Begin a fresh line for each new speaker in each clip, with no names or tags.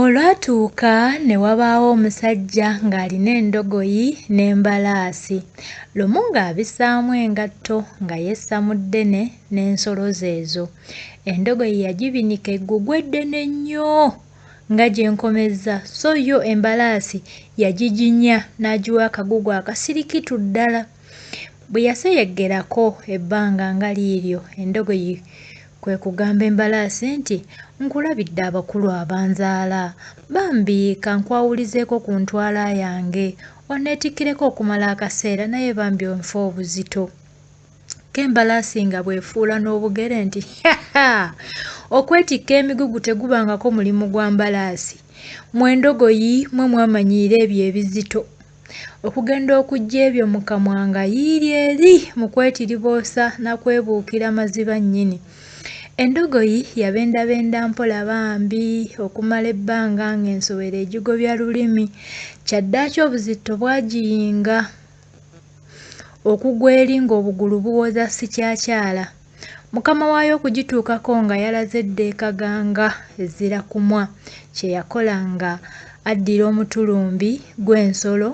Olwatuuka ne wabaawo omusajja ng'alina endogoyi n'embalaasi. Lumu ng'abissaamu engatto nga yessa mu ddene n'ensolo ze ezo. Endogoyi yagibinika eggugu eddene nnyo nga gy'enkomezza, so yo embalaasi yagiginya n'agiwa akagugu akasirikitu ddala. Bwe yaseyeggerako ebbanga nga liiryo, endogoyi kwe kugamba embalaasi nti, "Nkulabidde abakulu abanzaala, bambi kankwawulizeeko ku ntwala yange, onneetikkireko okumala akaseera naye bambi onfe obuzito." K'embalaasi nga bw'efuula n'obugere nti, "Ha! Okwetikka emigugu tegubangako mulimu gwa mbalaasi. Mmwe endogoyi mwe mwamanyiira ebyo ebizito. Okugenda okuggya ebyo mu kamwa nga yiiri eri mu kwetiriboosa na kwebuukira maziba nnyini." Endogoyi yabendabenda mpola bambi okumala ebbanga ng'ensowera egigobya lulimi. Kyaddaaki obuzito bwagiyinga okugwa eri ng'obugulu buwoza sikyakyala. Mukama waayo okugituukako nga yalaze dda ekaganga ezira kumwa. Kye yakola nga addira omutulumbi gw'ensolo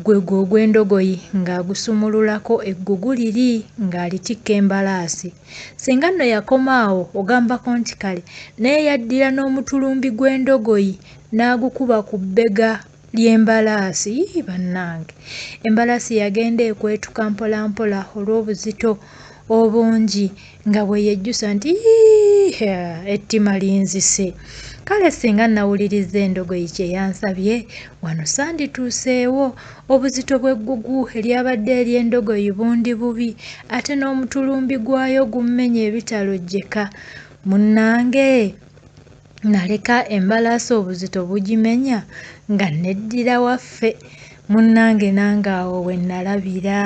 gw'endogoyi ng'agusumululako eggugu liri ng'alitikka embalaasi. Singa nno yakoma awo ogambako nti kale naye yaddira n'omutulumbi gw'endogoyi n'agukuba ku bbega ly'embalaasi. Bannange, embalaasi yagenda ekwetuka mpola mpola olw'obuzito obungi nga bwe yejjusa nti, "Ettima linzise." Kale singa nawuliriza endogoyi kye yansabye, wano sandituuseewo. Obuzito bw'eggugu eryabadde ery'endogoyi bundi bubi, ate n'omutulumbi gwayo gummenye ebitalojjeka. Munnange, naleka embalaasi obuzito bugimenya nga neddira waffe. Munnange nange awo we nalabira.